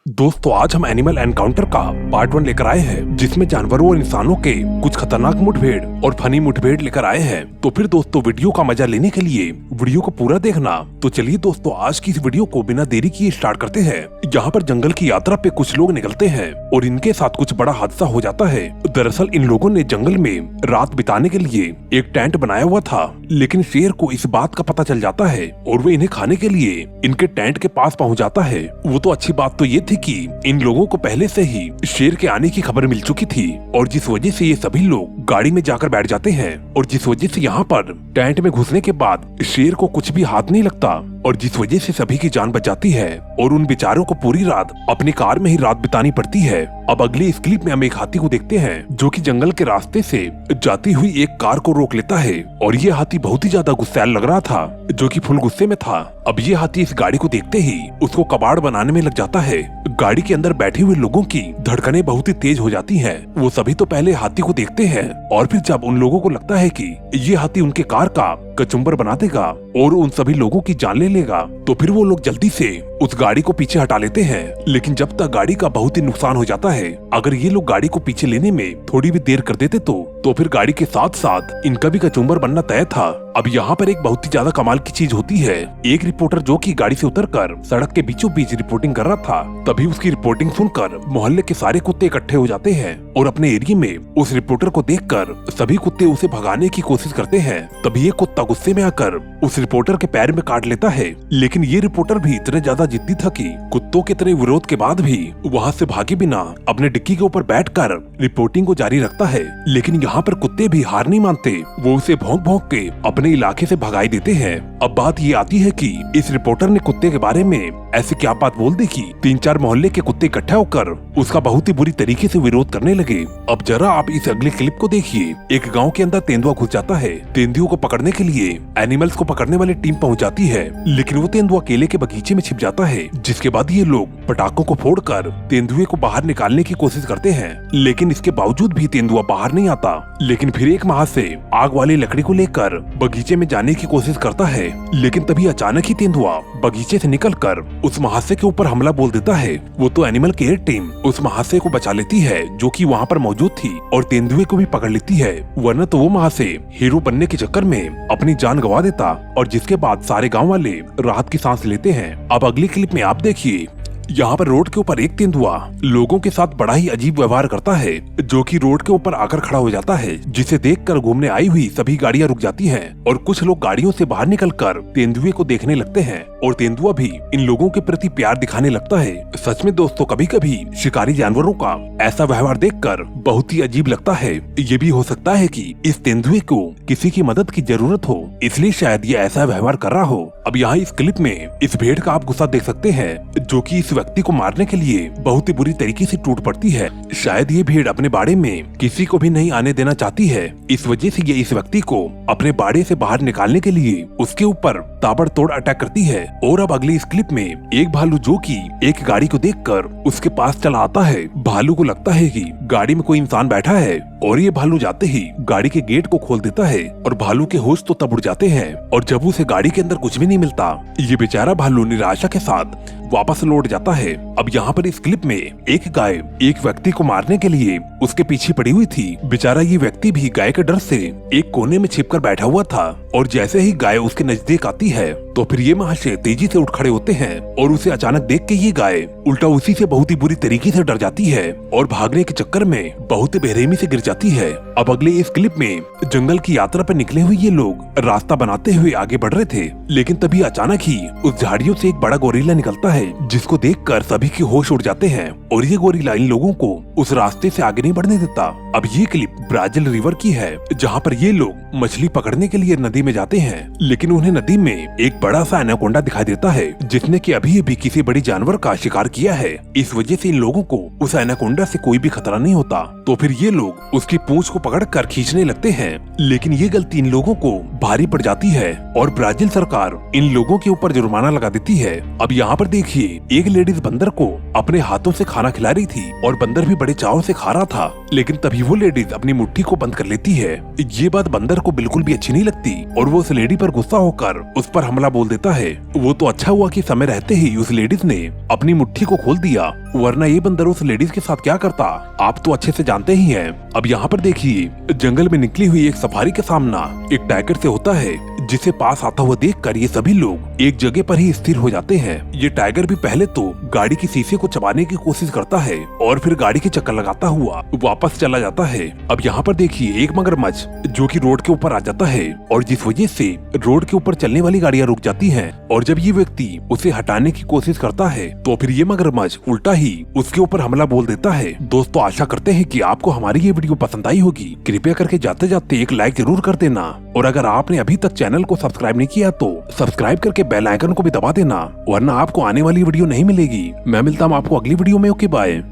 दोस्तों आज हम एनिमल एनकाउंटर का पार्ट 1 लेकर आए हैं, जिसमें जानवरों और इंसानों के कुछ खतरनाक मुठभेड़ और फनी मुठभेड़ लेकर आए हैं। तो फिर दोस्तों वीडियो का मजा लेने के लिए वीडियो को पूरा देखना। तो चलिए दोस्तों आज की इस वीडियो को बिना देरी किए स्टार्ट करते हैं। यहाँ पर जंगल की यात्रा पे कुछ लोग निकलते हैं और इनके साथ कुछ बड़ा हादसा हो जाता है। दरअसल इन लोगों ने जंगल में रात बिताने के लिए एक टेंट बनाया हुआ था, लेकिन शेर को इस बात का पता चल जाता है और वो इन्हें खाने के लिए इनके टेंट के पास पहुँच जाता है। वो तो अच्छी बात तो ये थी कि इन लोगों को पहले से ही शेर के आने की खबर मिल चुकी थी, और जिस वजह से ये सभी लोग गाड़ी में जाकर बैठ जाते हैं, और जिस वजह से यहाँ पर टेंट में घुसने के बाद शेर को कुछ भी हाथ नहीं लगता, और जिस वजह से सभी की जान बच जाती है और उन बेचारों को पूरी रात अपनी कार में ही रात बितानी पड़ती है। अब अगली इस क्लिप में हम एक हाथी को देखते हैं जो कि जंगल के रास्ते से जाती हुई एक कार को रोक लेता है, और ये हाथी बहुत ही ज्यादा गुस्सैल लग रहा था, जो कि फुल गुस्से में था। अब ये हाथी इस गाड़ी को देखते ही उसको कबाड़ बनाने में लग जाता है। गाड़ी के अंदर बैठे हुए लोगों की धड़कनें बहुत ही तेज हो जाती हैं। वो सभी तो पहले हाथी को देखते हैं, और फिर जब उन लोगों को लगता है कि ये हाथी उनके कार का कचुम्बर बना देगा और उन सभी लोगों की जान ले लेगा, तो फिर वो लोग जल्दी से उस गाड़ी को पीछे हटा लेते हैं। लेकिन जब तक गाड़ी का बहुत ही नुकसान हो जाता है, अगर ये लोग गाड़ी को पीछे लेने में थोड़ी भी देर कर देते तो फिर गाड़ी के साथ साथ इनका भी कचुम्बर बनना तय था। अब यहाँ पर एक बहुत ही ज्यादा कमाल की चीज होती है। एक रिपोर्टर जो कि गाड़ी से उतरकर सड़क के बीचों बीच रिपोर्टिंग कर रहा था, तभी उसकी रिपोर्टिंग सुनकर मोहल्ले के सारे कुत्ते इकट्ठे हो जाते हैं और अपने एरिया में उस रिपोर्टर को देखकर सभी कुत्ते उसे भगाने की कोशिश करते हैं। तभी एक कुत्ता गुस्से में आकर उस रिपोर्टर के पैर में काट लेता है, लेकिन ये रिपोर्टर भी इतने ज्यादा जिद्दी था कि कुत्तों के इतने विरोध के बाद भी वहाँ से भागे बिना अपने डिक्की के ऊपर बैठकर रिपोर्टिंग को जारी रखता है। लेकिन यहाँ पर कुत्ते भी हार नहीं मानते, वो उसे भौंक भौंक के अपने इलाके से भगाई देते हैं। अब बात ये आती है कि इस रिपोर्टर ने कुत्ते के बारे में ऐसी क्या बात बोल दी कि 3-4 मोहल्ले के कुत्ते इकट्ठा होकर उसका बहुत ही बुरी तरीके से विरोध करने लगे। अब जरा आप इस अगले क्लिप को देखिए। एक गांव के अंदर तेंदुआ घुस जाता है। तेंदुओं को पकड़ने के लिए एनिमल्स को पकड़ने वाली टीम पहुंच जाती है, लेकिन वो तेंदुआ केले के बगीचे में छिप जाता है, जिसके बाद ये लोग पटाखों को फोड़कर तेंदुए को बाहर निकालने की कोशिश करते हैं। लेकिन इसके बावजूद भी तेंदुआ बाहर नहीं आता। लेकिन फिर एक माह से आग वाली लकड़ी को लेकर बगीचे में जाने की कोशिश करता है, लेकिन तभी अचानक ही तेंदुआ बगीचे से निकलकर उस महाशय के ऊपर हमला बोल देता है। वो तो एनिमल केयर टीम उस महाशय को बचा लेती है जो कि वहाँ पर मौजूद थी, और तेंदुए को भी पकड़ लेती है, वरना तो वो महाशय हीरो बनने के चक्कर में अपनी जान गंवा देता, और जिसके बाद सारे गाँव वाले राहत की सांस लेते हैं। अब अगली क्लिप में आप देखिए। यहाँ पर रोड के ऊपर एक तेंदुआ लोगों के साथ बड़ा ही अजीब व्यवहार करता है, जो कि रोड के ऊपर आकर खड़ा हो जाता है, जिसे देखकर घूमने आई हुई सभी गाड़ियाँ रुक जाती हैं, और कुछ लोग गाड़ियों से बाहर निकलकर तेंदुए को देखने लगते हैं, और तेंदुआ भी इन लोगों के प्रति प्यार दिखाने लगता है। सच में दोस्तों कभी कभी शिकारी जानवरों का ऐसा व्यवहार देखकर बहुत ही अजीब लगता है। ये भी हो सकता है कि इस तेंदुए को किसी की मदद की जरूरत हो, इसलिए शायद ये ऐसा व्यवहार कर रहा हो। अब यहाँ इस क्लिप में इस भेड़ का आप गुस्सा देख सकते हैं, जो कि इस व्यक्ति को मारने के लिए बहुत ही बुरी तरीके से टूट पड़ती है। शायद ये भेड़ अपने बाड़े में किसी को भी नहीं आने देना चाहती है, इस वजह से ये इस व्यक्ति को अपने बाड़े से बाहर निकालने के लिए उसके ऊपर ताबड़तोड़ अटैक करती है। और अब अगली इस क्लिप में एक भालू जो कि एक गाड़ी को देखकर उसके पास चला आता है। भालू को लगता है कि गाड़ी में कोई इंसान बैठा है, और ये भालू जाते ही गाड़ी के गेट को खोल देता है, और भालू के होश तो तब उड़ जाते हैं। और जब उसे गाड़ी के अंदर कुछ भी नहीं मिलता, ये बेचारा भालू निराशा के साथ वापस लौट जाता है। अब यहाँ पर इस क्लिप में एक गाय एक व्यक्ति को मारने के लिए उसके पीछे पड़ी हुई थी। बेचारा ये व्यक्ति भी गाय के डर से एक कोने में छिपकर बैठा हुआ था, और जैसे ही गाय उसके नजदीक आती है, तो फिर ये महाशय तेजी से उठ खड़े होते हैं, और उसे अचानक देख के ये गाय उल्टा उसी से बहुत ही बुरी तरीके से डर जाती है, और भागने के चक्कर में बहुत ही बेरहमी से गिर जाती है। अब अगले इस क्लिप में जंगल की यात्रा पर निकले हुए ये लोग रास्ता बनाते हुए आगे बढ़ रहे थे, लेकिन तभी अचानक ही उस झाड़ियों से एक बड़ा गोरिल्ला निकलता है, जिसको देखकर सभी के होश उड़ जाते हैं, और ये गोरिल्ला इन लोगों को उस रास्ते से आगे नहीं बढ़ने देता। अब ये क्लिप ब्राजील रिवर की है, जहाँ पर ये लोग मछली पकड़ने के लिए नदी में जाते हैं, लेकिन उन्हें नदी में एक बड़ा सा एनाकोंडा दिखाई देता है, जिसने कि अभी अभी किसी बड़ी जानवर का शिकार किया है। इस वजह से इन लोगों को उस एनाकोंडा से कोई भी खतरा नहीं होता। तो फिर ये लोग उसकी पूंछ को पकड़कर खींचने लगते हैं, लेकिन ये गलती इन लोगों को भारी पड़ जाती है, और ब्राजील सरकार इन लोगों के ऊपर जुर्माना लगा देती है। अब यहाँ पर देखिए, एक लेडीज बंदर को अपने हाथों से खाना खिला रही थी, और बंदर भी बड़े चाव से खा रहा था। था, लेकिन तभी वो लेडीज अपनी मुट्ठी को बंद कर लेती है। ये बात बंदर को बिल्कुल भी अच्छी नहीं लगती और वो उस लेडी पर गुस्सा होकर उस पर हमला बोल देता है। वो तो अच्छा हुआ कि समय रहते ही उस लेडीज ने अपनी मुट्ठी को खोल दिया, वरना ये बंदर उस लेडीज के साथ क्या करता आप तो अच्छे से जानते ही हैं। अब यहाँ पर देखिए, जंगल में निकली हुई एक सफारी का सामना एक टाइगर से होता है, जिसे पास आता हुआ देखकर ये सभी लोग एक जगह पर ही स्थिर हो जाते हैं। ये टाइगर भी पहले तो गाड़ी की शीशे को चबाने की कोशिश करता है और फिर गाड़ी के चक्कर लगाता हुआ वापस चला जाता है। अब यहाँ पर देखिए, एक मगरमच्छ जो कि रोड के ऊपर आ जाता है और जिस वजह से रोड के ऊपर चलने वाली गाड़ियाँ रुक जाती हैं और जब ये व्यक्ति उसे हटाने की कोशिश करता है तो फिर ये मगरमच्छ उल्टा ही उसके ऊपर हमला बोल देता है। दोस्तों, आशा करते हैं कि आपको हमारी ये वीडियो पसंद आई होगी। कृपया करके जाते जाते एक लाइक जरूर कर देना और अगर आपने अभी तक चैनल को सब्सक्राइब नहीं किया तो सब्सक्राइब करके बेल आइकन को भी दबा देना, वरना आपको आने वाली वीडियो नहीं मिलेगी। मैं मिलता हूँ आपको अगली वीडियो में। Okay, bye.